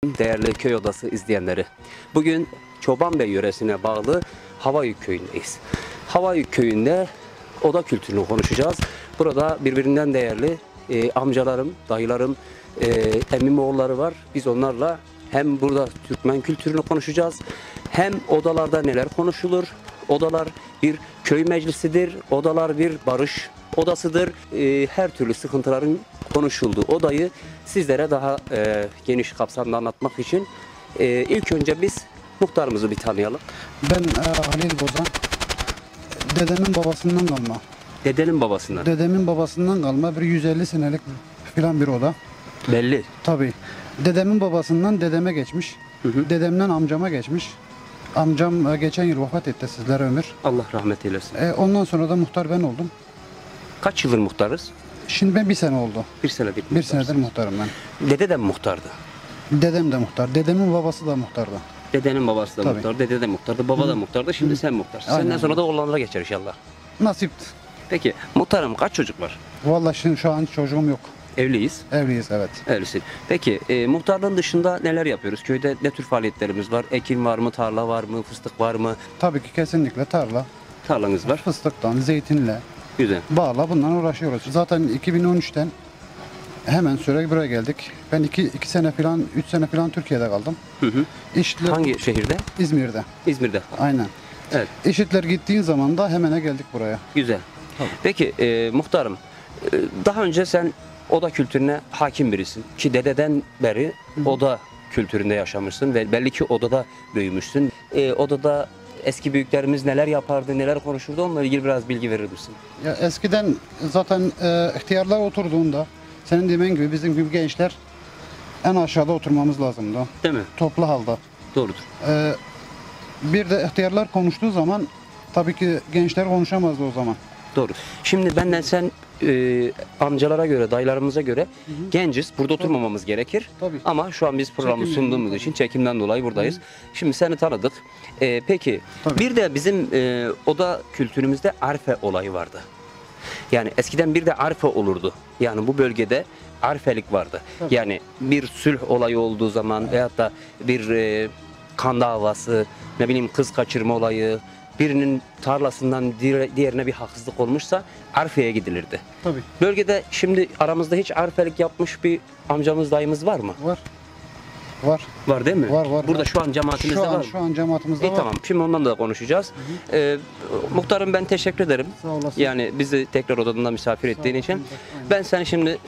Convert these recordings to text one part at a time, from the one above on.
Değerli Köy Odası izleyenleri, bugün Çobanbey yöresine bağlı Havayük köyündeyiz. Havayük köyünde oda kültürünü konuşacağız. Burada birbirinden değerli amcalarım, dayılarım, emmimoğulları var. Biz onlarla hem burada Türkmen kültürünü konuşacağız, hem odalarda neler konuşulur. Odalar bir köy meclisidir, odalar bir barış odasıdır. Her türlü sıkıntıların konuşulduğu odayı sizlere daha geniş kapsamda anlatmak için ilk önce biz muhtarımızı bir tanıyalım. Ben Halil Bozan. Dedemin babasından kalma. Dedenin babasından. Dedemin babasından kalma bir 150 senelik falan bir oda. Belli. Tabii. Dedemin babasından dedeme geçmiş. Dedemden amcama geçmiş. Amcam geçen yıl vefat etti, sizlere ömür. Allah rahmet eylesin. Ondan sonra da muhtar ben oldum. Kaç yıldır muhtarız? Şimdi ben bir sene oldu. Bir senedir. Bir senedir muhtarım ben. Dede de mi muhtardı? Dedem de muhtar. Dedemin babası da muhtardı. Dedenin babası da Tabii. muhtar, dede de muhtardı, baba da muhtardı. Şimdi sen muhtarsın. Aynen. Senden sonra da oğlanlara geçer inşallah. Nasipti. Peki muhtarım kaç çocuk var? Vallahi şimdi şu an çocuğum yok. Evliyiz. Evliyiz, evet. Evlisin. Peki muhtarlığın dışında neler yapıyoruz? Köyde ne tür faaliyetlerimiz var? Ekin var mı? Tarla var mı? Fıstık var mı? Tabii ki kesinlikle tarla, Tarlanız var. fıstıktan, zeytinle, Güzel. bağla bundan uğraşıyoruz. Zaten 2013'ten hemen süre buraya geldik. Ben 2 sene falan, 3 sene falan Türkiye'de kaldım. İşler Hangi şehirde? İzmir'de. İzmir'de. Aynen. Evet. İşitler gittiğin zaman da hemen geldik buraya. Güzel. Peki muhtarım, daha önce sen oda kültürüne hakim birisin. Ki dededen beri oda kültüründe yaşamışsın ve belli ki odada büyümüşsün. Odada eski büyüklerimiz neler yapardı, neler konuşurdu, onunla ilgili biraz bilgi verir misin? Ya eskiden zaten ihtiyarlar oturduğunda senin dediğin gibi bizim gibi gençler en aşağıda oturmamız lazımdı. Değil mi? Toplu halde. Doğrudur. Bir de ihtiyarlar konuştuğu zaman tabii ki gençler konuşamazdı o zaman. Doğru. Şimdi benden sen amcalara göre, dayılarımıza göre genciz. Burada oturmamamız gerekir. Tabii. Ama şu an biz programı Çekim sunduğumuz yani. için çekimden dolayı buradayız. Şimdi seni tanıdık. Peki Tabii. bir de bizim oda kültürümüzde arfe olayı vardı. Yani eskiden bir de arfe olurdu. Yani bu bölgede arfelik vardı. Tabii. Yani bir sülh olayı olduğu zaman veyahut da bir kan davası, ne bileyim kız kaçırma olayı, birinin tarlasından diğerine bir haksızlık olmuşsa arfeye gidilirdi. Tabii. Bölgede şimdi aramızda hiç arfelik yapmış bir amcamız, dayımız var mı? Var. Var. Var değil mi? Var, var. Burada var. şu an cemaatimizde var mı? Şu an cemaatimizde İyi, var. tamam. Şimdi ondan da konuşacağız. Muhtarım ben teşekkür ederim. Sağ olasın. Yani bizi tekrar odanda misafir ettiğin için. Aynen. Ben seni şimdi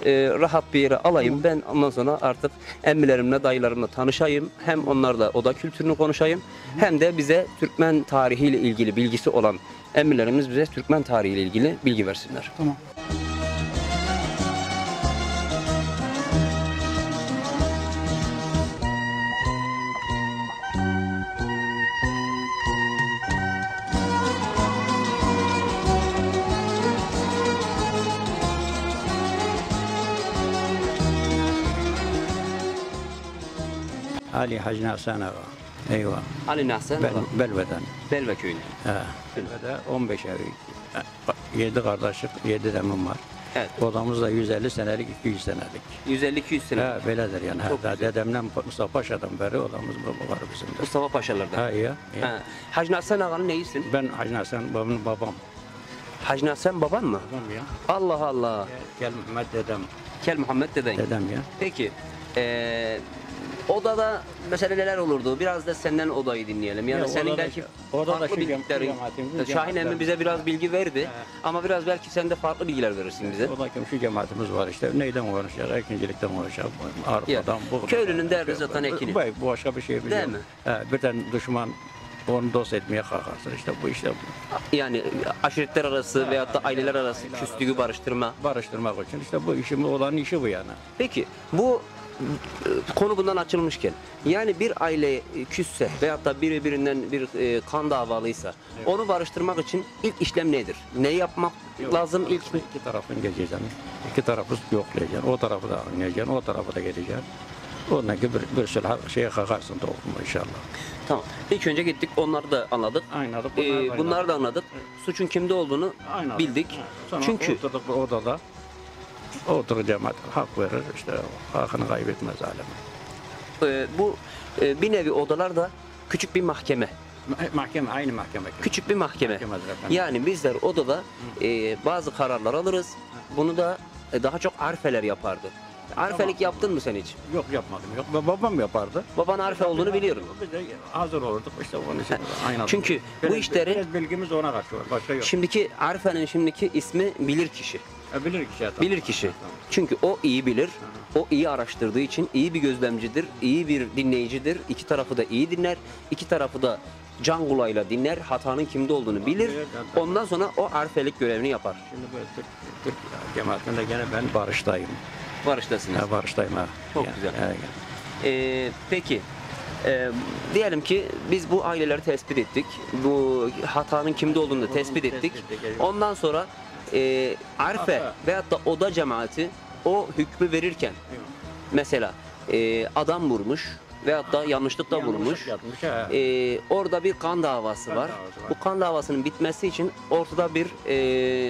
rahat bir yere alayım. Ben ondan sonra artık emmilerimle, dayılarımla tanışayım. Hem onlarla oda kültürünü konuşayım. Hem de bize Türkmen tarihiyle ilgili bilgisi olan emmilerimiz bize Türkmen tarihiyle ilgili bilgi versinler. Tamam. Ali Hacı Hasan Ağa. Eyvah. Ali Nahsen Belve'den. Belve köyünde. Belve'de 15 ev, 7 kardeşlik, 7 demim var. Evet. Odamız da 150 senelik, 200 senelik. 150-200 sene. Beledir yani. Çok güzel. Dedemden Mustafa Paşa'dan beri odamız bu var bizim de. Mustafa Paşalar'da. Ha iyi. Hacı Nahsen Ağa'nın neyisin? Ben Hacı Hasan babam. Hacı Nahsen baban mı? Babam ya. Allah Allah. Gel Mehmet dedem. Kel Muhammed deden. Dedem ya. Peki odada mesela neler olurdu? Biraz da senden odayı dinleyelim. Yani Ya, senin odada belki şu- odada farklı şu bildiklerin. cemaatimizin Şahin emmi bize biraz bilgi verdi. Ama biraz belki sen de farklı bilgiler verirsin bize. Odada şu cemaatimiz var işte. Neyden konuşacağız? Ekincilikten konuşacağız. Arpadan, buğdadan. Köylünün derdi zaten ekini. Bu başka bir şey biliyor. Değil mi? Bir tane düşman onu dost etmeye kalkarsın işte bu işte Yani aşiretler arası veyahut da aileler arası küslüğü barıştırma. barıştırmak için işte bu işimiz olan işi bu yani. Peki bu konu bundan açılmışken yani bir aile küsse veyahut da birinden bir kan davalıysa onu barıştırmak için ilk işlem nedir? Ne yapmak lazım ilk? İki tarafın geçeceksin. İki tarafı yoklayacaksın. O tarafı da anlayacaksın. O tarafı da geleceksin. Ondan ki bir sürü şeye kalkarsın topluma inşallah. Tamam. İlk önce gittik, onları da anladık. Anladık. Bunları da anladık. Suçun kimde olduğunu bildik. Sonra Çünkü oturduk bu odada. Oturur cemaat hak verir işte hakkını kaybetmez alem. Bu bir nevi odalar da küçük bir mahkeme. Mahkeme, aynı mahkeme. Küçük bir mahkeme. Mahkemedir efendim. Yani bizler odada bazı kararlar alırız. Bunu da daha çok arfeler yapardı. Arfelik yaptın mı sen hiç? Yok yapmadım. Yok. Babam yapardı. Baban arfe olduğunu biliyorum. Biz de hazır olurduk işte onun için. Aynı Çünkü bu işlerin biraz bilgimiz ona karşı var. Başka yok. şimdiki arfenin şimdiki ismi bilir kişi. Bilir kişi. Bilir kişi. Çünkü o iyi bilir. O iyi araştırdığı için iyi bir gözlemcidir, iyi bir dinleyicidir. İki tarafı da iyi dinler. İki tarafı da can kulağıyla dinler. Hatanın kimde olduğunu bilir. Ondan sonra o arfelik görevini yapar. Şimdi böyle Türk cemaatinde gene ben barıştayım. Barıştasınız. Barıştayım ha. Çok güzel. Peki, diyelim ki biz bu aileleri tespit ettik. Bu hatanın kimde olduğunu da tespit ettik. Ondan sonra arfe veyahut da oda cemaati o hükmü verirken mesela adam vurmuş veyahut da yanlışlıkla vurmuş. Orada bir kan davası var. davası var. Bu kan davasının bitmesi için ortada bir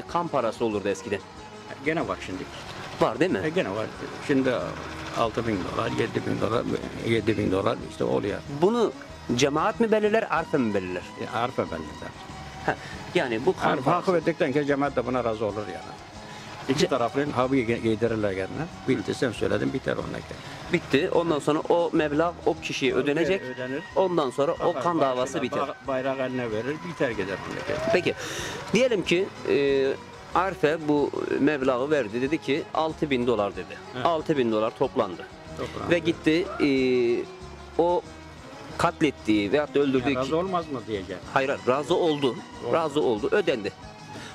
kan parası olurdu eskiden. Gene var şimdi. Var değil mi? Gene var. Şimdi 6.000 dolar, 7.000 dolar, 7.000 dolar işte oluyor. Bunu cemaat mi belirler, arfe mi belirler? Arfe bende. Heh, yani bu kan Arfe hakkı verdikten ki cemaat de buna razı olur yani. İki tarafın havayı giydirirler kendine. Bitti sen söyledin biter onunla. bitti. Ondan sonra o meblağ o kişiye ödenecek. Ödenir. Ondan sonra o kan davası biter. Bayrak eline verir, biter gider memleket. Peki, diyelim ki arfe bu meblağı verdi. Dedi ki 6.000 dolar dedi. Evet. 6.000 dolar toplandı. Toplandı. Ve gitti o katlettiği veyahut da öldürdüğü Razı olmaz mı diyeceğim. hayır, razı oldu. Razı oldu. Ödendi.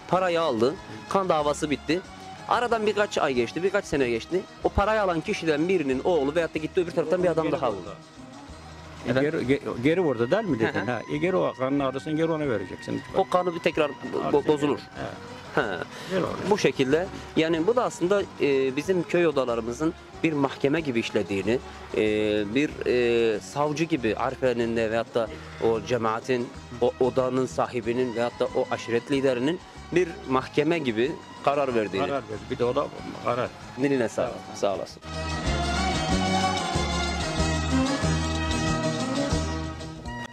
Parayı aldı. Kan davası bitti. Aradan birkaç ay geçti, birkaç sene geçti. O parayı alan kişiden birinin oğlu veyahut da gitti öbür taraftan bir adam daha vurdu. Geri vurdu değil mi Hı hı. dedin? Ha, geri o kanını alırsın, geri ona vereceksin. O kanı bir tekrar bozulur. He, Ha. geri olur. Bu şekilde yani bu da aslında bizim köy odalarımızın bir mahkeme gibi işlediğini, bir savcı gibi arfenin de veyahut da o cemaatin, o odanın sahibinin veyahut da o aşiret liderinin bir mahkeme gibi karar verdiğini. Karar verdi. Bir de o da karar. Diline sağ, sağ olasın.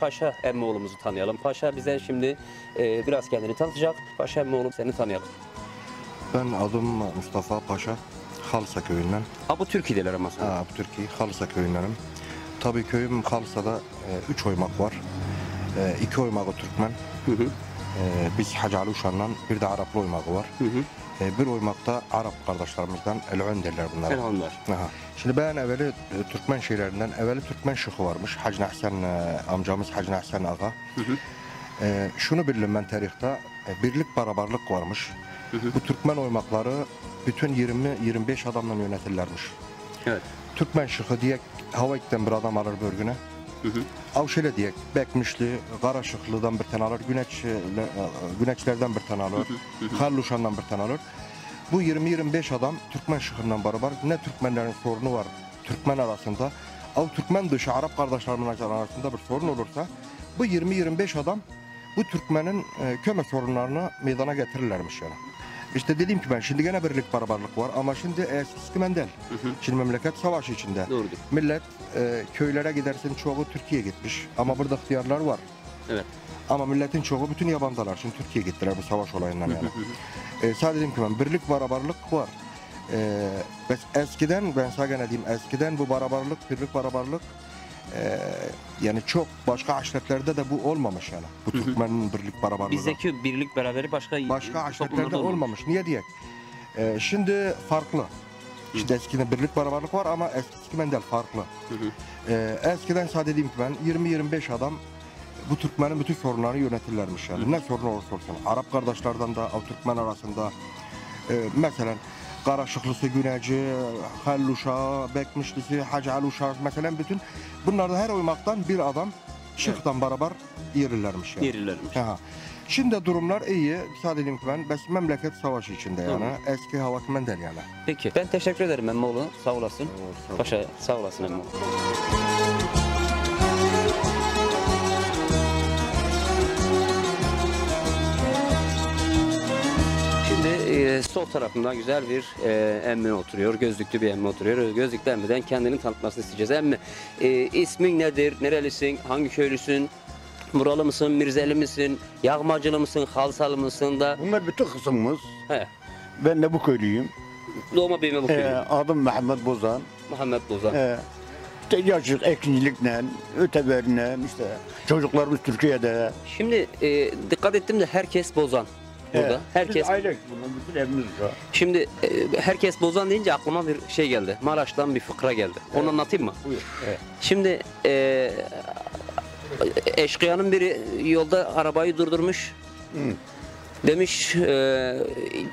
Paşa Emmoğlu'muzu tanıyalım. Paşa bize şimdi biraz kendini tanıtacak. Paşa Emmoğlu seni tanıyalım. Ben adım Mustafa Paşa, Halsa köyünden. Bu Türkiye'deler ama. Türkiye, Halsa köyündenim. Tabii köyüm Halsa'da 3 oymak var. 2 oymağı Türkmen. Hı hı. Biz Hacı Ali Uşan'dan bir de Araplı oymağı var. Hı hı. Bir oymakta Arap kardeşlerimizden Elön derler bunlara. Elhanlar. Aha. Şimdi ben evveli Türkmen şeylerinden, evveli Türkmen şıkı varmış. Hacı Nahsen amcamız Hacı Nahsen ağa. Hı hı. Şunu bildim ben tarihte, birlik barabarlık varmış. Hı hı. Bu Türkmen oymakları bütün 20-25 adamla yönetirlermiş. Evet. Türkmen şıkı diye hava ikten bir adam alır bölgüne. Hı hı. Av şöyle diye Bekmişli, Karaşıklı'dan bir tane alır, Güneçlerden bir tane alır, Halluşan'dan bir tane alır. Bu 20-25 adam Türkmen şıkından beraber ne Türkmenlerin sorunu var Türkmen arasında, av Türkmen dışı Arap kardeşlerimin arasında bir sorun olursa bu 20-25 adam bu Türkmenin köme sorunlarını meydana getirirlermiş yani. İşte dediğim ki ben şimdi gene birlik barabarlık var ama şimdi eskiden değil. Şimdi memleket savaşı içinde. Doğrudur. Millet köylere gidersin çoğu Türkiye gitmiş ama burada ihtiyarlar var. Evet. Ama milletin çoğu bütün yabancılar şimdi Türkiye gittiler bu savaş olayından yani. Sadece dedim ki ben birlik barabarlık var. Eskiden ben sana gene diyeyim eskiden bu barabarlık birlik barabarlık yani çok başka aşiretlerde de bu olmamış yani. Bu Türkmen'in birlik barabarlığı. Bizdeki birlik beraberi başka Aşiretlerde toplumlarda olmamış. Niye diye? Şimdi farklı. İşte eskiden birlik barabarlık var ama eskiden değil farklı. Eskiden sadece dediğim ki ben 20-25 adam bu Türkmen'in bütün sorunlarını yönetirlermiş yani. Ne sorun olursa olsun. Arap kardeşlerden de Türkmen arasında mesela Karaşıklısı, Güneci, Halluşa, Bekmişlisi, Hacı Ali Uşak mesela bütün bunlarda her oymaktan bir adam şıktan beraber yerirlermiş yani. Yerirlermiş. Aha. Şimdi durumlar iyi. Sadece dedim ki ben memleket savaşı içinde yani. Eski hava kimen der yani. Peki. Ben teşekkür ederim Emmoğlu. Sağ olasın. Sağ ol. Paşa sağ olasın Emmoğlu. Şimdi Sol tarafımda güzel bir emmi oturuyor. Gözlüklü bir emmi oturuyor. Gözlüklü emmiden kendini tanıtmasını isteyeceğiz. Emmi, ismin nedir? Nerelisin? Hangi köylüsün? Buralı mısın? Mirzeli misin? Yağmacılı mısın? Halsalı mısın da? Bunlar bütün kısmımız. He. Ben de bu köylüyüm. Doğma büyüme bu köylü. Adım Mehmet Bozan. Muhammed Bozan. İşte yaşlık, ekincilikle, öteberle, işte çocuklarımız Türkiye'de. Şimdi dikkat ettim de herkes Bozan. Burada. Herkes. Biz aile, bunun bütün evimiz var. Şimdi herkes Bozan deyince aklıma bir şey geldi. Maraş'tan bir fıkra geldi. Onu anlatayım mı? Buyur. Evet. Şimdi eşkıyanın biri yolda arabayı durdurmuş. Demiş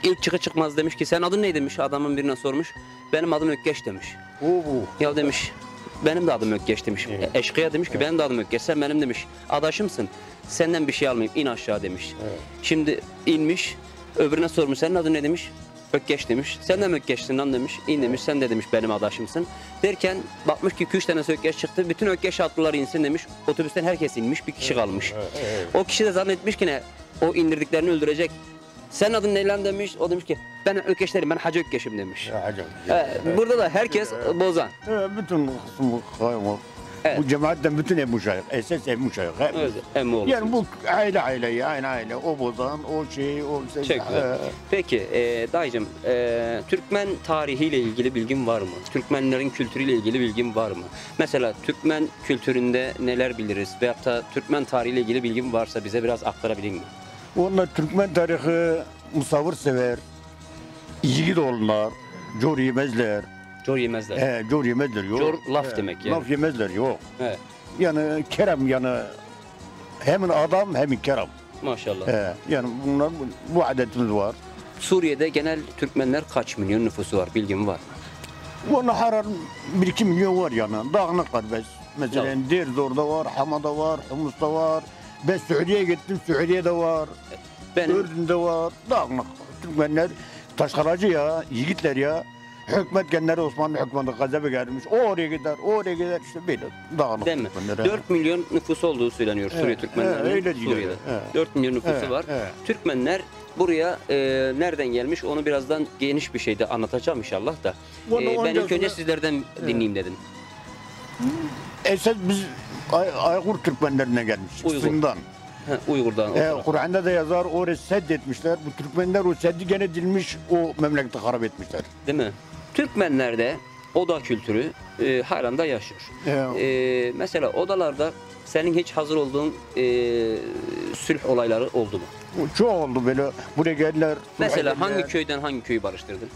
ilk çıkmaz demiş ki sen adın ne demiş, adamın birine sormuş. Benim adım Ökkeş demiş. Ya demiş benim de adım Ökkeş demiş. Eşkıya demiş ki benim de adım Ökkeş, sen benim demiş adaşımsın. Senden bir şey almayayım, in aşağı demiş. Şimdi inmiş, öbürüne sormuş senin adın ne demiş. Ökkeş demiş. Sen de mi Ökkeş'sin lan demiş. İn demiş, sen de demiş benim adaşımsın. Derken bakmış ki 2-3 tane Ökkeş çıktı. Bütün Ökkeş atlılar insin demiş. Otobüsten herkes inmiş, bir kişi kalmış. O kişi de zannetmiş ki ne? O indirdiklerini öldürecek. Sen adın ne lan demiş. O demiş ki ben Ökkeşlerim, ben Hacı Ökkeş'im demiş. Burada da herkes Bozan. Bütün kısmı kaymak. Evet. Bu cemaatten bütün ev muşayık. Esas ev muşayık. Evet, emmi oğlu. Yani bu aile ya, aynı aile. O Bozan, o şey, o şey. Çok güzel. Peki dayıcım, Türkmen tarihiyle ilgili bilgin var mı? Türkmenlerin kültürüyle ilgili bilgin var mı? Mesela Türkmen kültüründe neler biliriz? Veyahut da Türkmen tarihiyle ilgili bilgin varsa bize biraz aktarabilir mi? Onlar Türkmen tarihi musavır sever. Yiğit olurlar. Cor yemezler. Cor yemezler. Cor yemezler yok. Cor laf demek yani. Laf yemezler yok. Evet. Yani kerem yani hem adam hem kerem. Maşallah. Yani bunlar bu adetimiz var. Suriye'de genel Türkmenler kaç milyon nüfusu var? Bilgin var mı? Onun harar 1-2 milyon var yani. Dağınık var biz. Mesela Evet. Derzor'da var, Hama'da var, Humus'ta var. Ben Suudiye'ye gittim, Suudiye'de var. Benim Ürdün'de var. Dağınık. Türkmenler taşkaracı ya, yiğitler ya. Hükümet genleri Osmanlı hükümeti gazebe gelmiş. O oraya gider, o oraya gider işte böyle dağınık. değil mi? Türkmenler, 4 milyon nüfusu olduğu söyleniyor Suriye Evet, Türkmenlerinin. öyle diyor. Suriye'de. Evet. 4 milyon nüfusu Evet, var. evet. Türkmenler buraya nereden gelmiş onu birazdan geniş bir şeyde anlatacağım inşallah da. Bunu Ben ondan ilk önce sonra- sizlerden dinleyeyim dedim. Esas biz Aygur Türkmenlerine gelmiş. Uygur. Kısımdan. Uygur'dan. o taraf. Kur'an'da da yazar oraya seddetmişler. Bu Türkmenler o seddi gene dilmiş o memleketi harap etmişler. Değil mi? Türkmenlerde oda kültürü halen de yaşıyor. Mesela odalarda senin hiç hazır olduğun sülh olayları oldu mu? Çok oldu böyle buraya geldiler. Mesela sulh hangi ederler. köyden hangi köyü barıştırdın?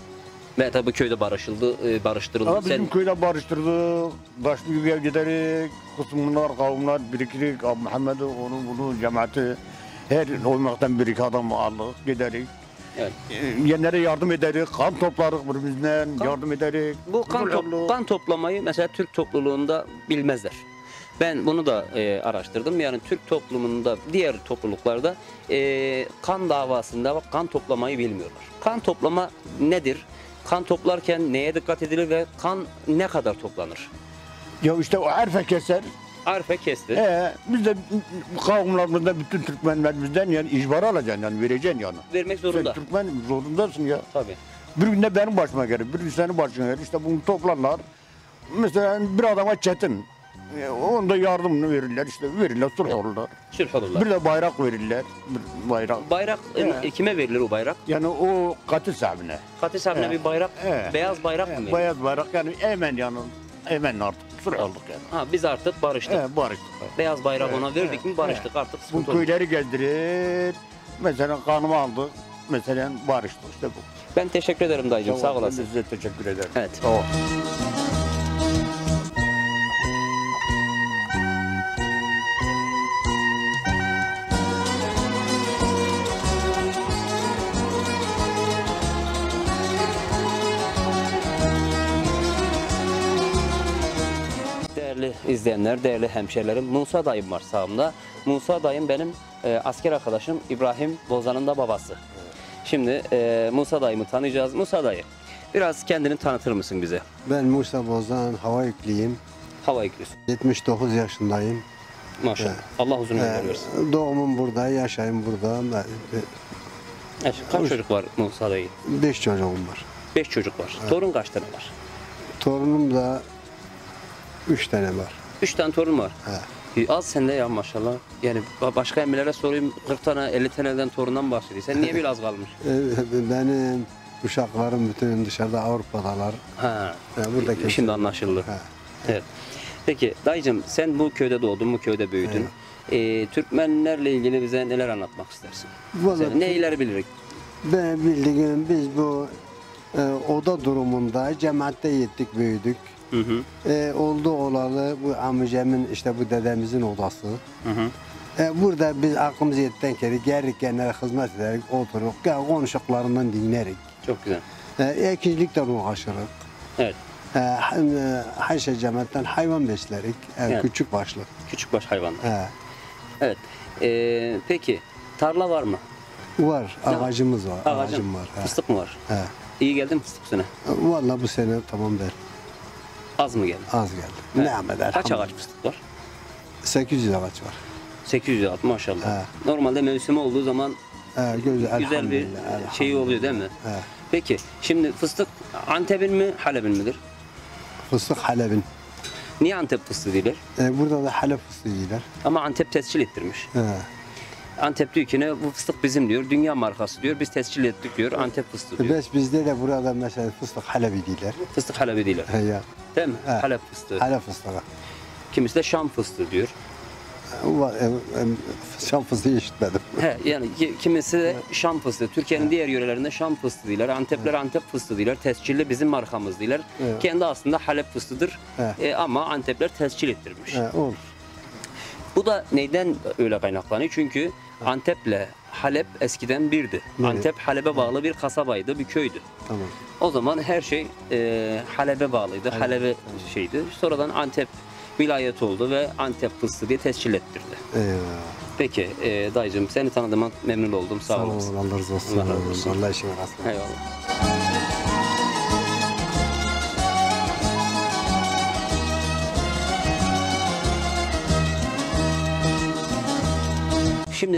Ve tabii köyde barıştırıldı. Ama bizim köyde barıştırdık. Taşbüyük'e giderik. Kısımlar, kavimler birikirik. Abi Muhammed'i, onu bunu cemaati. Her oymaktan bir iki adam aldık giderik. Evet. Yenilere yardım ederik. Kan toplarız birbirimizden. Yardım ederik. Bu kan toplamayı mesela Türk topluluğunda bilmezler. Ben bunu da araştırdım. Yani Türk toplumunda, diğer topluluklarda kan davasında kan toplamayı bilmiyorlar. Kan toplama nedir? Kan toplarken neye dikkat edilir ve kan ne kadar toplanır? Ya işte o arfe keser. Arfe kesti. Biz de kavimlerimizden bütün Türkmenlerimizden yani icbar alacaksın yani vereceksin yani. Vermek Sen zorunda. Türkmen zorundasın ya. Tabii. Bir gün de benim başıma gelir, bir gün senin başına gelir. İşte bunu toplarlar. Mesela bir adama çetin. Onda yardımını verirler, işte verirler, sulh olurlar. Sülh olurlar. Bir de bayrak verirler, bir bayrak. Bayrak kime verilir o bayrak? Yani o katil sahibine. Katil sahibine bir bayrak, beyaz bayrak mı verilir? Beyaz bayrak yani hemen yani, hemen artık sulh olduk yani. Ha, biz artık barıştık. Barıştık. Beyaz bayrak ona verdik mi barıştık artık Bu sıkıntı olmaz. köyleri gezdirir, mesela kanımı aldık, mesela barıştık işte bu. Ben teşekkür ederim dayıcım, sağ Ben olasın. de size teşekkür ederim. Evet. Sağ ol. Değerli izleyenler, değerli hemşerilerim, Musa dayım var sağımda. Musa dayım benim asker arkadaşım İbrahim Bozan'ın da babası. Şimdi Musa dayımı tanıyacağız. Musa dayı, biraz kendini tanıtır mısın bize? Ben Musa Bozan, hava yüklüyüm. Hava yüklüsün. 79 yaşındayım. Maşallah. Allah uzun ömür versin. Doğumum burada, yaşayım burada. Kaç çocuk var Musa dayı? 5 çocuğum var. 5 çocuk var. Torun kaç tane var? Torunum da 3 tane var. 3 tane torun var. Az sende ya maşallah. Yani başka emmilere sorayım 40 tane 50 taneden torundan bahsediyor. Sen niye biraz az kalmış? Benim uşaklarım bütün dışarıda Avrupa'dalar. Ha. Burada kimse- Şimdi anlaşıldı. Ha. Evet. Peki dayıcım sen bu köyde doğdun, bu köyde büyüdün. Türkmenlerle ilgili bize neler anlatmak istersin? Vallahi Sen neyleri bilirik? ben bildiğim biz bu oda durumunda cemaatte yettik büyüdük. Hı hı. Oldu olalı bu amcamın işte bu dedemizin odası. Hı hı. Burada biz aklımız yettiğinden kere gerçekten hizmet ederek oturup konuşuklarından dinlerik. Çok güzel. Ekincilikten uğraşırız. Evet. Her şey cemaatten hayvan beslerik. Evet. Küçük başlı. Küçükbaş hayvanlar. He. Evet. Peki tarla var mı? Var. Ağacımız var. Ağacım var. He. Fıstık mı var? He. İyi geldi mi fıstık bu sene? Vallahi bu sene tamam der. Az mı geldi? Az geldi. Evet. Ne ameder. Kaç ağaç fıstık var? 800 ağaç var. 800 ağaç maşallah. He. Normalde mevsimi olduğu zaman Güzel, güzel bir şey oluyor değil mi? He. Peki şimdi fıstık Antep'in mi Halep'in midir? Fıstık Halep'in. Niye Antep fıstığı değiller? Burada da Halep fıstığı yiyorlar. Ama Antep tescil ettirmiş. He. Antep diyor ki ne bu fıstık bizim diyor. Dünya markası diyor. Biz tescil ettik diyor. Antep fıstığı diyor. Bizde de burada mesela fıstık Halep'i diyorlar. Fıstık Halep'i değiller. He ya. Değil mi? He. Halep fıstığı. Halep fıstığı. Kimisi de Şam fıstığı diyor. Şam fıstığı işitmedim. He, yani kimisi de Şam fıstığı. Türkiye'nin diğer yörelerinde Şam fıstığı diyorlar. Antepler Antep fıstığı diyorlar. Tescilli bizim markamız diyorlar. Evet. Kendi aslında Halep fıstıdır. Ama Antepler tescil ettirmiş. Olur. Bu da neyden öyle kaynaklanıyor? Çünkü Antep'le Halep eskiden birdi. Evet. Antep Halep'e bağlı bir kasabaydı, bir köydü. Tamam. O zaman her şey Halep'e bağlıydı. Halep'e şeydi. Sonradan Antep vilayet oldu ve Antep fıstığı diye tescil ettirdi. Eyvallah. Peki dayıcığım seni tanıdığıma memnun oldum. Sağ Sağ olasın. ol. Allah razı olsun. Allah razı olsun. Allah işin arasın. Eyvallah. Şimdi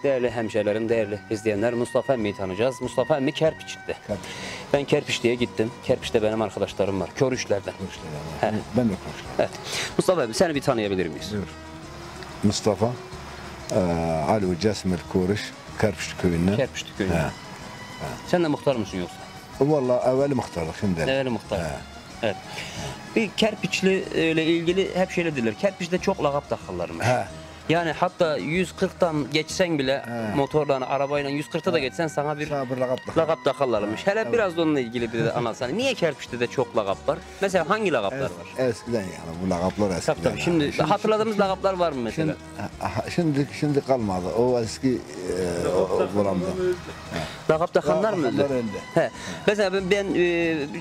değerli hemşehrilerim, değerli izleyenler Mustafa Emmi'yi tanıyacağız. Mustafa Emmi Kerpiç'te. Ben Kerpiç'te'ye gittim. Kerpiç'te benim arkadaşlarım var. Körüşlerden. He. Ben de konuşuyorum. Evet. Mustafa Emmi seni bir tanıyabilir miyiz? Mustafa Ali Cesmir Kuruş Kerpiç köyünden. Kerpiç'te köyünde. He. Sen de muhtar mısın yoksa? Vallahi evveli muhtarlık şimdi. Değerli muhtar. He. Evet. Bir Kerpiçli ile ilgili hep şöyle dediler. Kerpiç'te çok lakap takarlarmış. He. Yani hatta 140'tan geçsen bile motorla, arabayla 140'ta da geçsen sana bir Sana bir lakap lakap takarlarmış. Hele biraz da onunla ilgili bir de anlatsana. Niye Kerpiç'te de çok lakap var? Mesela hangi lakaplar var? Eskiden yani bu lakaplar eskiden. Tabii. Şimdi hatırladığımız lakaplar var mı mesela? Şimdi kalmadı. O eski buramda. Lakap takanlar mı öldü? Lakaplar öldü. He. Mesela ben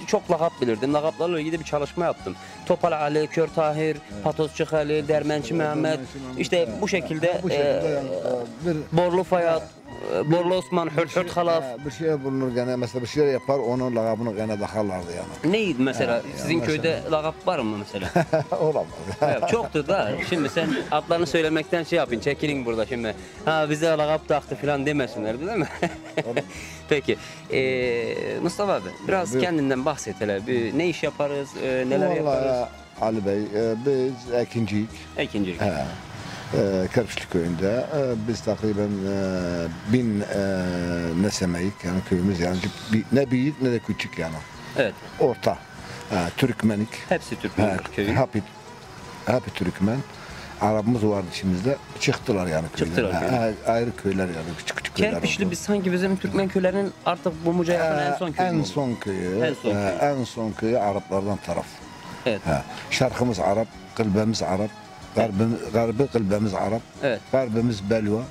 çok lakap bilirdim. Lakaplarla ilgili bir çalışma yaptım. Topal Ali, Kör Tahir, Patosçuk Ali, Dermençi Mehmet. İşte bu şekilde Bu şekilde yani, bir Borlu Fayat, Borlu Osman, Hürt Halaf. bir şey bulunur gene mesela bir şey yapar onun lakabını gene takarlardı yani. Neydi mesela? Sizin mesela. köyde lakap var mı mesela? Olamaz. Evet, çoktur da. Şimdi sen adlarını söylemekten şey yapın, çekilin burada şimdi. Ha bize lakap taktı falan demesinler değil mi? Peki. Mustafa abi biraz Buyur. kendinden bahset hele. Ne iş yaparız, neler yaparız? Vallahi Ali Bey biz ekinciyik. Ekincilik. Kerpiçli köyünde biz takriben 1000 nesemeyik yani köyümüz yani ne büyük ne de küçük yani Evet. orta Türkmenik Hepsi Türkmen köyün. hep Türkmen Arabımız vardı içimizde çıktılar yani köyden. Çıktılar köyden. Ayrı köyler yani küçük köyler Kerpiçli oldu. biz sanki bizim Türkmen köylerinin artık Bumuca yakın en son köyü. En oldu. son köyü En son köyü. en son köyü Araplardan taraf. Evet. Şarkımız Arap, kılbemiz Arap, garbı kılbemiz Arap, Evet. garbımız Belva,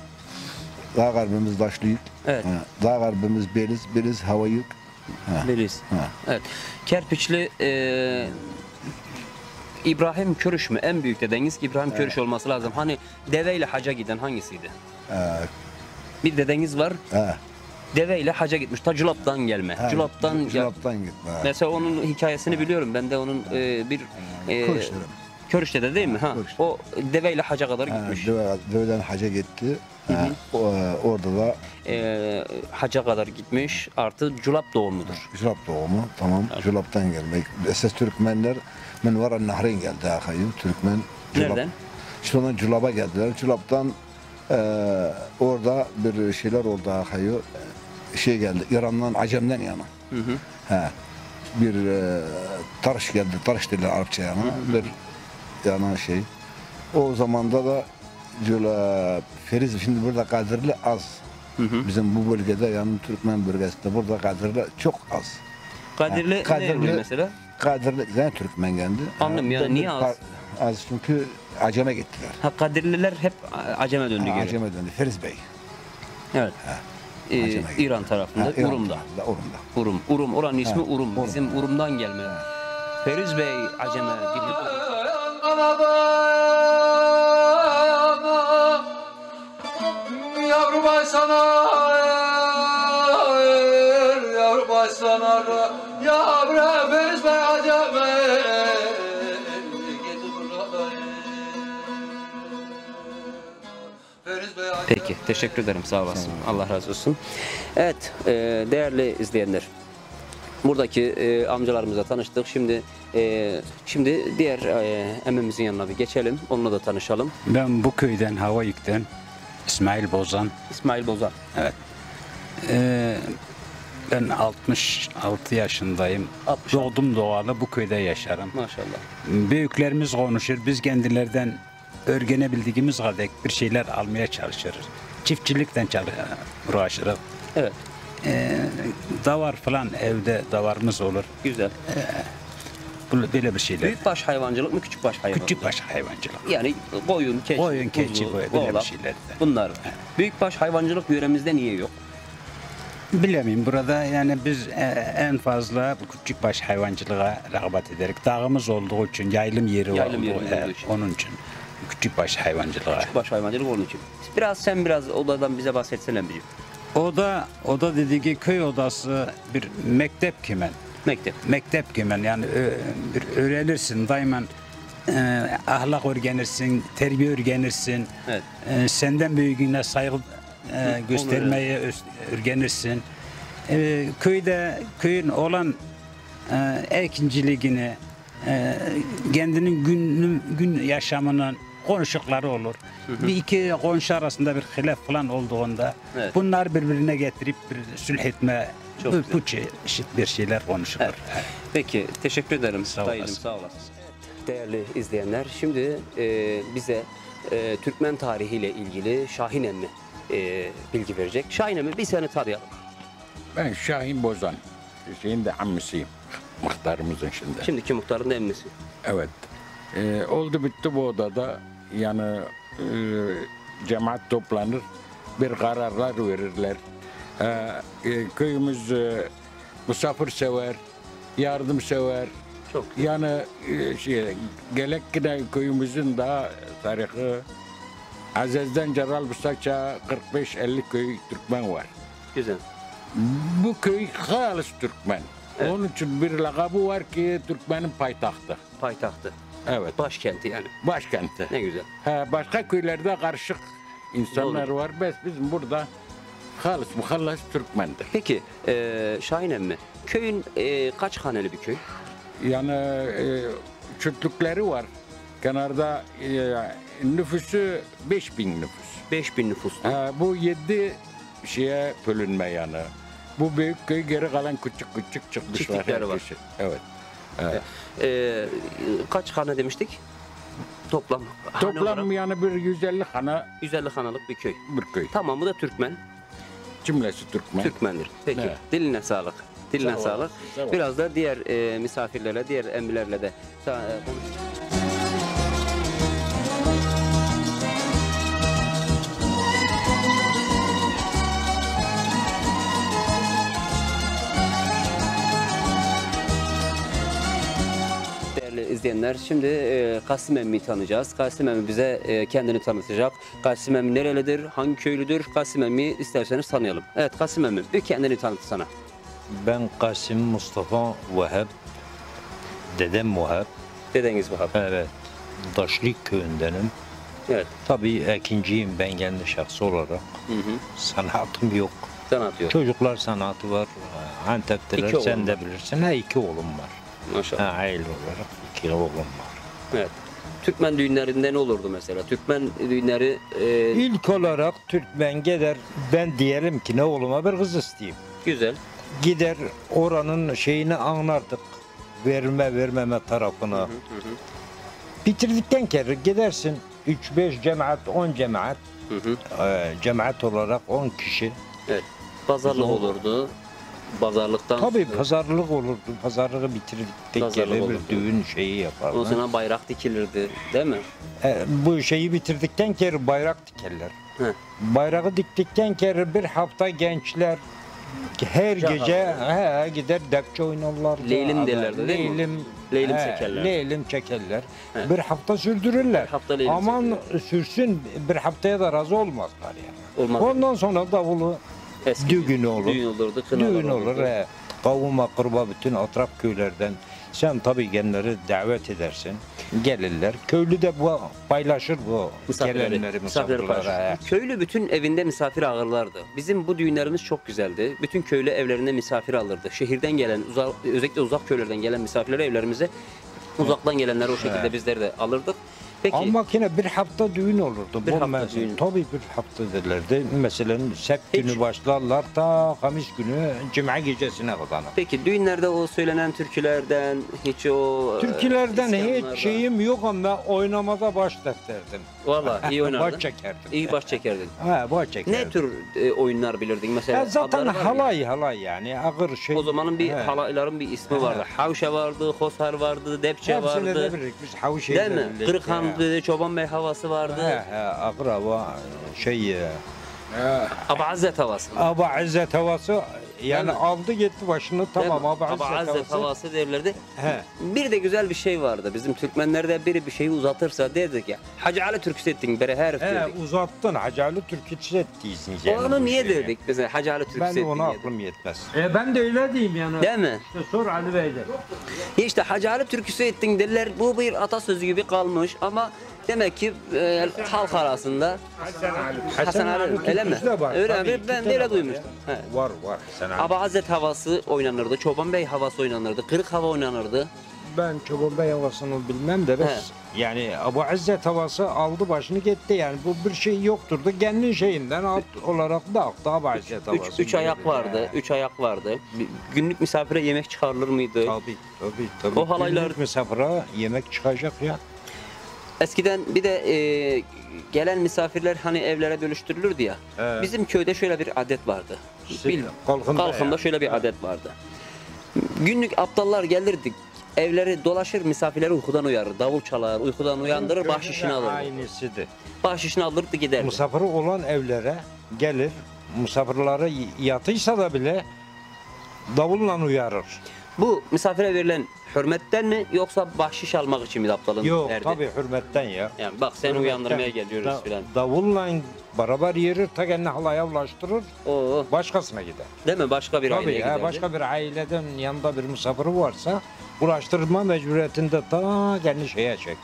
dağ garbımız Daşlıyık, Evet. dağ garbımız Beliz Havayık. Beliz. Evet. Kerpiçli İbrahim Körüş mü? En büyük dedeniz İbrahim Körüş olması lazım. Hani deveyle haca giden hangisiydi? Bir dedeniz var. Deveyle haca gitmiş. Ta Culap'tan gelme. Culap'tan gitme. Mesela onun hikayesini biliyorum. Ben de onun bir Körüşlerim. Körüşte'de değil mi? Ha. Körüşte. O deveyle haca kadar Ha, gitmiş. deveden hacca gitti. Orada da Haca kadar gitmiş. Artı Culap doğumludur. Julap doğumu. Tamam. Julap'tan gelmek. Esas Türkmenler men var Nahreyn geldi akayı. Türkmen. Nereden? Sonra Julap'a geldiler. Julap'tan orada bir şeyler oldu akayı. Şey geldi. İran'dan, Acem'den yana. He. Bir tarış geldi. Tarış dediler Arapça yana. Bir yana şey. O zamanda da Julap, Feriz şimdi burada Kadirli az. Bizim bu bölgede yani Türkmen bölgesinde burada Kadirli çok az. Kadirli, Kadirli- ne mesela? Kadirli zaten Türkmen geldi. Anladım ya, niye az? Az çünkü Acem'e gittiler. Ha, Kadirliler hep Acem'e döndü geri. Acem'e döndü. Feriz Bey. Evet. Acem'e gitti. İran tarafında, İran Urum'da. tarafında, Urum'da. Urum, oranın ismi Urum. Urum. Bizim Urum'dan gelme. Feriz Bey Acem'e gidip Yavru başlanar, yavru başlanar, yavru Feriz Bey Acem'e gezi burada. Feriz Bey Acem'e. Peki, teşekkür ederim. Sağ olasın. Allah razı olsun. Evet, değerli izleyenler. Buradaki amcalarımızla tanıştık. Şimdi diğer emmimizin yanına bir geçelim. Onunla da tanışalım. Ben bu köyden, Havayük'ten İsmail Bozan. İsmail Bozan. Evet. Ben 66 yaşındayım. 60. Doğdum doğalı bu köyde yaşarım. Maşallah. Büyüklerimiz konuşur. Biz kendilerden öğrenebildiğimiz kadar bir şeyler almaya çalışırız. Çiftçilikten uğraşırız. Evet. Davar falan evde davarımız olur. Güzel. Böyle bir şeyler. Büyükbaş hayvancılık mı, küçükbaş hayvancılık? Küçükbaş hayvancılık. Yani koyun, keçi, Koyun, keçi, kuzu, böyle bir oğlak, şeyler. bunlar. Büyükbaş hayvancılık yöremizde niye yok? Bilemiyorum, burada yani biz en fazla bu küçükbaş hayvancılığa rağbet ederek dağımız olduğu için, yaylım yeri Yaylım olduğu, yerimiz olduğu için. onun için küçükbaş hayvancılığa. Küçükbaş hayvancılık onun için. Biraz odadan bize bahsetsene bir. Oda dediği ki köy odası bir mektep kimen. Mektep kimen yani bir öğrenirsin daima ahlak öğrenirsin, terbiye öğrenirsin. Evet. Senden büyüğüne saygı göstermeyi öğrenirsin. Köyün olan ekinciliğini, kendinin gün yaşamının konuşukları olur. Bir iki komşu arasında bir hilaf falan olduğunda Evet. bunlar birbirine getirip bir sulh etme, Çok bu çeşit bir şeyler konuşulur. Evet. Peki, teşekkür ederim. Sağ Dayıcım, olasın. sağ olasın. Değerli izleyenler, şimdi bize Türkmen tarihiyle ilgili Şahin emmi bilgi verecek. Şahin emmi, bir seni tanıyalım. Ben Şahin Bozan. Hüseyin de ammisiyim. Muhtarımızın şimdi. Şimdiki muhtarın da emmisi. Evet. Oldu bitti bu odada. Yani cemaat toplanır. Bir kararlar verirler. Köyümüz misafirsever, yardımsever. Çok. Yani gelek ki de köyümüzün daha tarihi Azez'den Ceral Busakça 45-50 köy Türkmen var. Güzel. Bu köy halis Türkmen. Evet. Onun için bir lakabı var ki Türkmen'in payitahtı. Payitahtı. Evet. Başkenti yani. Başkenti. Ne güzel. Başka köylerde karışık insanlar Doğru. var. Bizim burada halis muhallas Türkmen'dir. Peki, Şahin emmi, köyün kaç haneli bir köy? Yani çöplükleri var. Kenarda nüfusu 5000 nüfus. 5000 nüfuslu. Bu 7 şeye bölünme yani. Bu büyük köy geri kalan küçük çıkmışlar. Çiftlikleri var. herkesi. Evet. Kaç hane demiştik? Toplam. hane Toplam olarak yani bir 150 hana 150 hanalık bir köy. bir köy. Tamamı da Türkmen. Cümlesi Türkmen. Türkmendir. Peki. Evet. Diline sağlık. Diline Sağ sağlık. olasın, sağ olasın. Biraz da diğer misafirlerle, diğer emmilerle de konuşacağız. Değerli izleyenler, şimdi Kasım emmiyi tanıyacağız. Kasım emmi bize kendini tanıtacak. Kasım emmi nerelidir, hangi köylüdür? Kasım emmiyi isterseniz tanıyalım. Evet, Kasım emmi bir kendini tanıtsana. Ben Kasım Mustafa Vahap. Dedem Vahap. Dedeniz Vahap. Evet. Daşlık köyündenim. Evet. Tabii ekinciyim ben kendi şahsı olarak. Hı hı. Sanatım yok. Sanat yok. Çocuklar sanatı var. Antep'teler İki sen oğlum de var. bilirsin. Ha, 2 oğlum var. Maşallah. Ha, aile olarak 2 oğlum var. Evet. Türkmen düğünlerinde ne olurdu mesela? Türkmen düğünleri İlk olarak Türkmen gider, ben diyelim ki ne oğluma bir kız isteyeyim. güzel. Gider oranın şeyini anlardık. Vermeme tarafını. Bitirdikten kere gidersin 3-5 cemaat, 10 cemaat. Hı hı. Cemaat olarak 10 kişi. Evet. Pazarlık Zor. olurdu. Pazarlıktan Tabii pazarlık olurdu. Pazarlığı bitirdikten Pazarlık kere bir olurdu. düğün şeyi yaparlar. o zaman bayrak dikilirdi, değil mi? Bu şeyi bitirdikten kere bayrak dikerler. Hı. Bayrağı diktikten kere bir hafta gençler her gece gider depçe oynarlar. Leylim derlerdi, değil mi? Leylim çekerler. Leylim çekerler. He. Bir hafta sürdürürler. Bir hafta leylim Aman sürsün, bir haftaya da razı olmazlar yani. Olmaz. Ondan sonra davulu Eski düğün olur. Düğün olurdu, kınalar Düğün olur. olurdu. Kavum akraba bütün atraf köylerden sen tabii genleri davet edersin. Gelirler. Köylü de bu paylaşır bu gelenleri misafirlere. paylaşır. Köylü bütün evinde misafir ağırlardı. Bizim bu düğünlerimiz çok güzeldi. Bütün köylü evlerine misafir alırdı. Şehirden gelen, özellikle uzak köylerden gelen misafirleri evlerimize, uzaktan gelenleri o şekilde bizleri de alırdık. Peki. Ama yine bir hafta düğün olurdu. Bir Bu hafta mesela, düğün. tabii bir hafta derlerdi. Mesela sept Hiç. günü başlarlar ta Hamis günü Cuma gecesine kadar. Peki düğünlerde o söylenen türkülerden hiç o Türkülerden isyanlardan- hiç şeyim yok ama oynamada baş defterdim. Vallahi iyi oynardın. Baş çekerdim. İyi baş çekerdin. Ha, baş çekerdim. Ne tür oyunlar bilirdin mesela? Ya zaten adları var mı? halay yani ağır şey. O zamanın bir He. halayların bir ismi vardı. He. Havşa vardı, Hosar vardı, Depçe Hepsini de vardı. biliriz. Biz havuç Değil mi? Kırıkhan'dı, Çoban Bey havası vardı. Ağır hava şey Abazzet havası. Aba İzzet havası yani Değil mi? aldı gitti başını tamam Aba İzzet Abazzet havası. havası derlerdi. He. Bir de güzel bir şey vardı. Bizim Türkmenlerde biri bir şeyi uzatırsa derdik ya. Hacı Ali türküsü ettin, bere herif derdik. Uzattın Hacılı Türkçe ettiysin. yani Onu bu niye şeyi. derdik? Mesela Hacı Ali türküsü Ben de ettin ona diye. aklım yetmez. Ben de öyle diyeyim yani. Değil mi? İşte sor Ali Bey'de. İşte Hacı Ali türküsü ettin derler. Bu bir atasözü gibi kalmış ama demek ki halk arasında Hasan Ali öyle mi? türküsü de var. Öyle Tabii, mi? iki Ben de tane öyle var duymuştum. He. Var sen abi. Abazet havası oynanırdı, Çoban Bey havası oynanırdı, Kırık hava oynanırdı. Ben Çoban Bey havasını bilmem de biz yani Abu İzzet havası aldı başını gitti yani bu bir şey yokturdu. Kendi şeyinden alt olarak da aktı Abu İzzet havası. Üç ayak vardı, üç ayak vardı. Günlük misafire yemek çıkarılır mıydı? Tabii. O halaylar- Günlük misafire yemek çıkacak ya. Eskiden bir de gelen misafirler hani evlere bölüştürülürdü ya. Evet. Bizim köyde şöyle bir adet vardı. Kalkında Kalkında şöyle bir adet vardı. Günlük aptallar gelirdi. Evleri dolaşır, misafirleri uykudan uyarır. Davul çalar, uykudan uyandırır, bahşişini alırdı. Aynısıdır. Bahşişini alırdı giderdi. Misafiri olan evlere gelir, misafirlere yatıysa da bile davulla uyarır. Bu misafire verilen hürmetten mi yoksa bahşiş almak için mi aptalın Yok derdi? tabii hürmetten ya. Yani bak seni uyandırmaya geliyoruz filan. Davulla beraber yerir, ta kendini halaya ulaştırır, Oo, başkasına gider. değil mi? Başka bir aileye Tabii giderdi. başka bir aileden yanında bir misafiri varsa ulaştırma mecburiyetinde ta kendi şeye çek.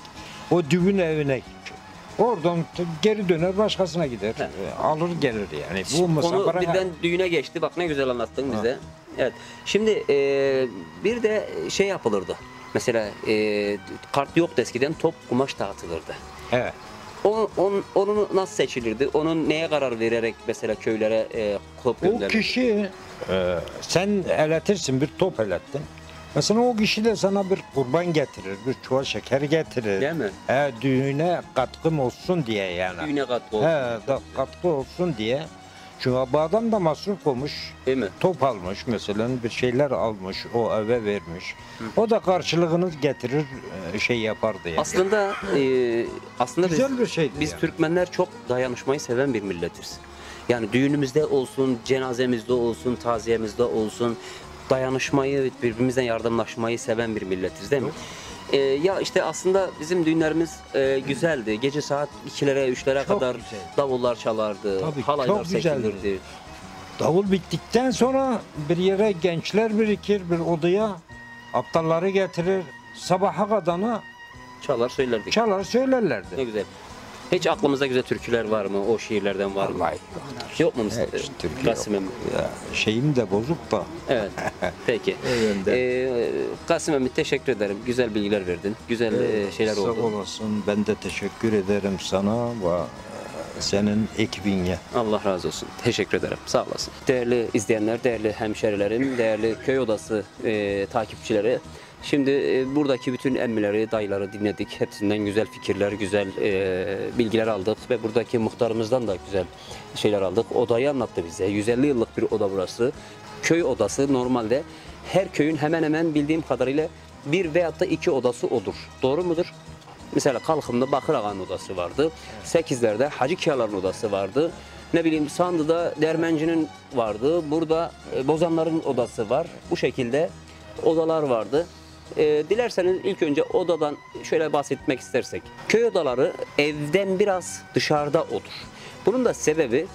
O düğün evine çek. Oradan geri döner başkasına gider. Alır gelir yani. Bu Konu misafire birden düğüne geçti. Bak ne güzel anlattın bize. Evet. Şimdi bir de şey yapılırdı. Mesela kart yoktu eskiden, top kumaş dağıtılırdı. evet. Onu nasıl seçilirdi? Onun neye karar vererek mesela köylere top O gönderirdi? kişi sen eletirsin bir top elettin. Mesela o kişi de sana bir kurban getirir, bir çuval şeker getirir. Değil mi? Düğüne katkım olsun diye yani. Düğüne katkı olsun. Katkı olsun diye. Çünkü bu adam da masraf olmuş. Değil mi? Top almış mesela, bir şeyler almış, o eve vermiş. O da karşılığını getirir, şey yapardı yani. Aslında Güzel bir şeydi biz yani. Türkmenler çok dayanışmayı seven bir milletiz. Yani düğünümüzde olsun, cenazemizde olsun, taziyemizde olsun dayanışmayı, birbirimizden yardımlaşmayı seven bir milletiz değil mi? Ya işte aslında bizim düğünlerimiz güzeldi. Gece saat 2'lere 3'lere Çok kadar güzel. davullar çalardı, Tabii, halaylar çok güzeldi. çekilirdi. Davul bittikten sonra bir yere gençler birikir, bir odaya aptalları getirir. Sabaha kadar Çalar söylerdik. Çalar söylerlerdi. Ne güzel. Hiç aklımızda güzel türküler var mı? O şiirlerden var mı? Vallahi Yok mu Mustafa? hiç türkü Kasım yok. Ya, şeyim de bozuk da. Evet. Peki. Kasım Emmi teşekkür ederim. Güzel bilgiler verdin. Güzel şeyler Sağ oldu. olasın. Ben de teşekkür ederim sana ve senin ekibine. Allah razı olsun. Teşekkür ederim. Sağ olasın. Değerli izleyenler, değerli hemşerilerim, değerli köy odası takipçileri. Şimdi buradaki bütün emmileri, dayıları dinledik. Hepsinden güzel fikirler, güzel bilgiler aldık ve buradaki muhtarımızdan da güzel şeyler aldık. Odayı anlattı bize. 150 yıllık bir oda burası. Köy odası normalde her köyün hemen hemen bildiğim kadarıyla bir veyahut da iki odası olur. Doğru mudur? Mesela Kalkım'da Bakır Ağa'nın odası vardı. Sekizler'de Hacı Kiyalar'ın odası vardı. Ne bileyim Sandı'da Dermenci'nin vardı. Burada Bozanlar'ın odası var. Bu şekilde odalar vardı. Dilerseniz ilk önce odadan şöyle bahsetmek istersek. Köy odaları evden biraz dışarıda olur. Bunun da sebebi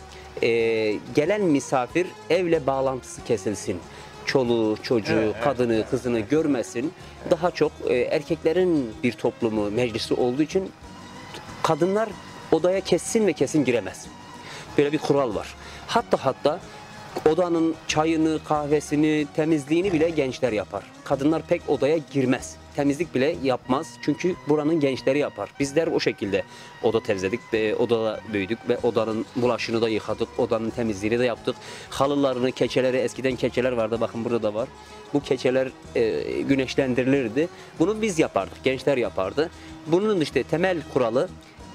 gelen misafir evle bağlantısı kesilsin. Çoluğu, çocuğu, kadını, kızını görmesin. Daha çok erkeklerin bir toplumu, meclisi olduğu için kadınlar odaya kesin ve kesin giremez. Böyle bir kural var. Hatta odanın çayını, kahvesini, temizliğini bile gençler yapar. Kadınlar pek odaya girmez. Temizlik bile yapmaz. Çünkü buranın gençleri yapar. Bizler o şekilde oda temizledik ve odada büyüdük ve odanın bulaşını da yıkadık. Odanın temizliğini de yaptık. Halılarını, keçeleri, eskiden keçeler vardı. Bakın burada da var. Bu keçeler güneşlendirilirdi. Bunu biz yapardık. Gençler yapardı. Bunun işte temel kuralı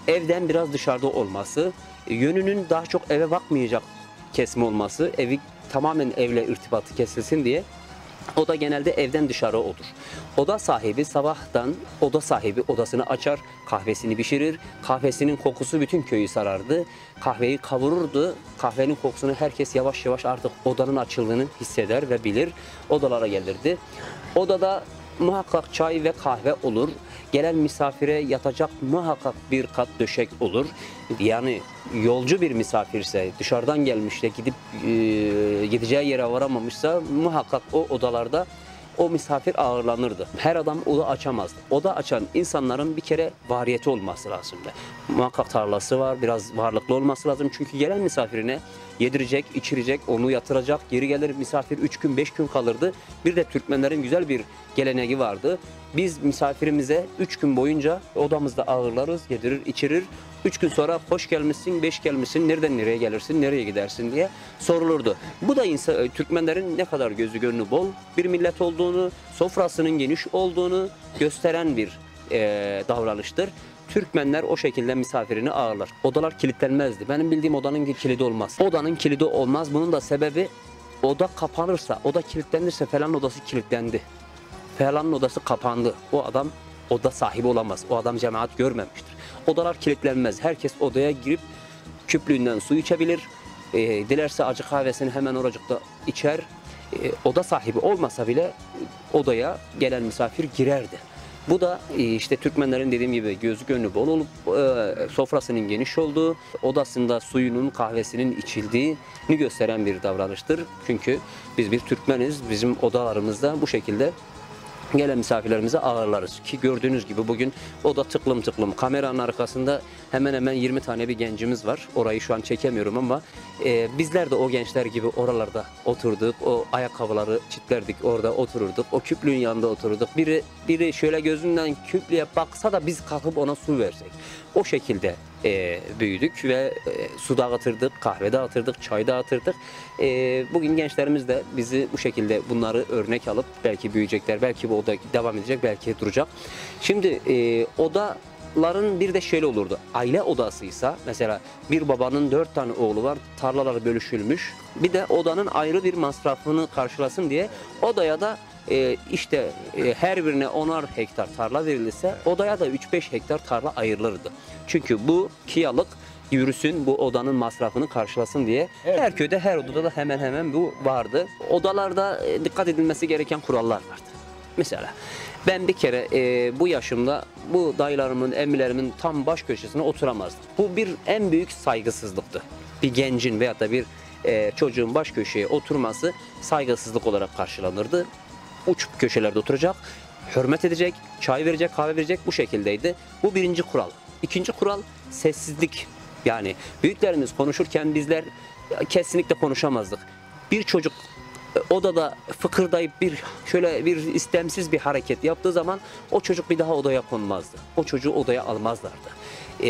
evden biraz dışarıda olması, yönünün daha çok eve bakmayacak kesme olması, evi tamamen evle irtibatı kesilsin diye o da genelde evden dışarı olur. Oda sahibi sabahtan odasını açar, kahvesini pişirir. Kahvesinin kokusu bütün köyü sarardı. Kahveyi kavururdu. Kahvenin kokusunu herkes yavaş yavaş artık odanın açıldığını hisseder ve bilir. Odalara gelirdi. Odada muhakkak çay ve kahve olur. Gelen misafire yatacak muhakkak bir kat döşek olur. Yani yolcu bir misafirse, dışarıdan gelmiş de gidip gideceği yere varamamışsa muhakkak o odalarda o misafir ağırlanırdı. Her adam oda açamazdı. Oda açan insanların bir kere variyeti olması lazımdı. Muhakkak tarlası var, biraz varlıklı olması lazım. Çünkü gelen misafirine yedirecek, içirecek, onu yatıracak. Geri gelir misafir 3 gün, 5 gün kalırdı. Bir de Türkmenlerin güzel bir geleneği vardı. Biz misafirimize 3 gün boyunca odamızda ağırlarız, yedirir, içirir. 3 gün sonra hoş gelmişsin, 5 gelmişsin, nereden nereye gelirsin, nereye gidersin diye sorulurdu. Bu da Türkmenlerin ne kadar gözü gönlü bol bir millet olduğunu, sofrasının geniş olduğunu gösteren bir davranıştır. Türkmenler o şekilde misafirini ağırlar. Odalar kilitlenmezdi. Benim bildiğim odanın kilidi olmaz. Odanın kilidi olmaz. Bunun da sebebi oda kapanırsa, oda kilitlenirse falan odası kilitlendi. Falanın odası kapandı. O adam oda sahibi olamaz. O adam cemaat görmemiştir. Odalar kilitlenmez. Herkes odaya girip küplüğünden su içebilir. Dilerse acı kahvesini hemen oracıkta içer. Oda sahibi olmasa bile odaya gelen misafir girerdi. Bu da işte Türkmenlerin dediğim gibi gözü gönlü bol olup sofrasının geniş olduğu, odasında suyunun, kahvesinin içildiğini gösteren bir davranıştır. Çünkü biz bir Türkmeniz, bizim odalarımızda bu şekilde gelen misafirlerimizi ağırlarız. Ki gördüğünüz gibi bugün oda tıklım tıklım. Kameranın arkasında hemen hemen 20 tane bir gencimiz var. Orayı şu an çekemiyorum ama bizler de o gençler gibi oralarda oturduk. O ayakkabıları çitlerdik, orada otururduk. O küplüğün yanında otururduk. Biri şöyle gözünden küplüğe baksa da biz kalkıp ona su versek. O şekilde büyüdük ve su dağıtırdık, kahve dağıtırdık, çay dağıtırdık. Bugün gençlerimiz de bizi bu şekilde bunları örnek alıp belki büyüyecekler, belki bu oda devam edecek, belki duracak. Şimdi odaların bir de şöyle olurdu. Aile odasıysa mesela bir babanın 4 tane oğlu var, tarlaları bölüşülmüş. Bir de odanın ayrı bir masrafını karşılasın diye odaya da her birine 10'ar hektar tarla verilirse odaya da 3-5 hektar tarla ayrılırdı. Çünkü bu kiyalık yürüsün, bu odanın masrafını karşılasın diye her köyde, her odada da hemen hemen bu vardı. Odalarda dikkat edilmesi gereken kurallar vardı. Mesela ben bir kere bu yaşımda bu dayılarımın, emmilerimin tam baş köşesine oturamazdım. Bu en büyük saygısızlıktı. Bir gencin veyahut da bir çocuğun baş köşeye oturması saygısızlık olarak karşılanırdı. Uç köşelerde oturacak. hürmet edecek, çay verecek, kahve verecek, bu şekildeydi. Bu birinci kural. İkinci kural sessizlik. Yani büyüklerimiz konuşurken bizler kesinlikle konuşamazdık. Bir çocuk odada fıkırdayıp şöyle bir istemsiz bir hareket yaptığı zaman o çocuk bir daha odaya konmazdı. O çocuğu odaya almazlardı.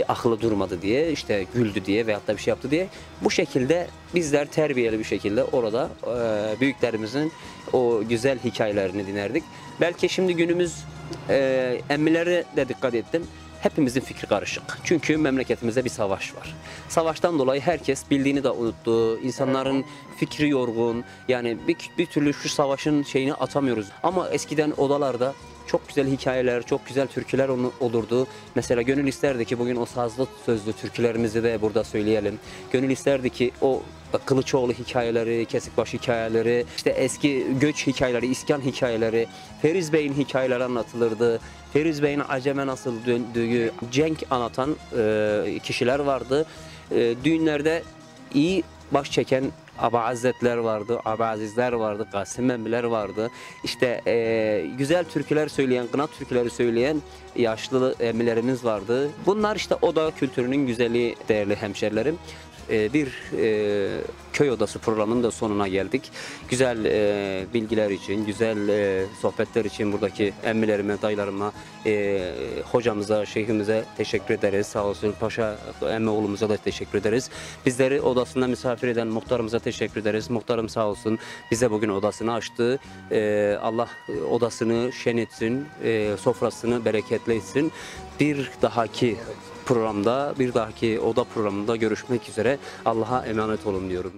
Akıllı durmadı diye, işte güldü diye veyahut da bir şey yaptı diye. Bu şekilde bizler terbiyeli bir şekilde orada büyüklerimizin o güzel hikayelerini dinlerdik. Belki şimdi günümüz emmileri de dikkat ettim. Hepimizin fikri karışık. Çünkü memleketimizde bir savaş var. Savaştan dolayı herkes bildiğini de unuttu. İnsanların fikri yorgun. Yani bir türlü şu savaşın şeyini atamıyoruz. Ama eskiden odalarda çok güzel hikayeler, çok güzel türküler olurdu. Mesela gönül isterdi ki bugün o sazlı sözlü türkülerimizi de burada söyleyelim. Gönül isterdi ki o Kılıçoğlu hikayeleri, Kesikbaş hikayeleri, işte eski göç hikayeleri, iskan hikayeleri, Feriz Bey'in hikayeleri anlatılırdı. Feriz Bey'in aceme nasıl döndüğü, cenk anlatan kişiler vardı. Düğünlerde iyi baş çeken Aba Hazretler vardı, Aba Azizler vardı, Kasım Emmiler vardı. İşte güzel türküler söyleyen, kına türküleri söyleyen yaşlı emmilerimiz vardı. Bunlar işte oda kültürünün güzeli değerli hemşerilerim. Bir köy odası programının da sonuna geldik. Güzel bilgiler için, güzel sohbetler için buradaki emmilerime, dayılarıma, hocamıza, şeyhimize teşekkür ederiz. Sağ olsun Paşa emmi oğlumuza da teşekkür ederiz. Bizleri odasında misafir eden muhtarımıza teşekkür ederiz. Muhtarım sağ olsun bize bugün odasını açtı. Allah odasını şen etsin, sofrasını bereketli etsin. Bir dahaki programda, bir dahaki oda programında görüşmek üzere. Allah'a emanet olun diyorum.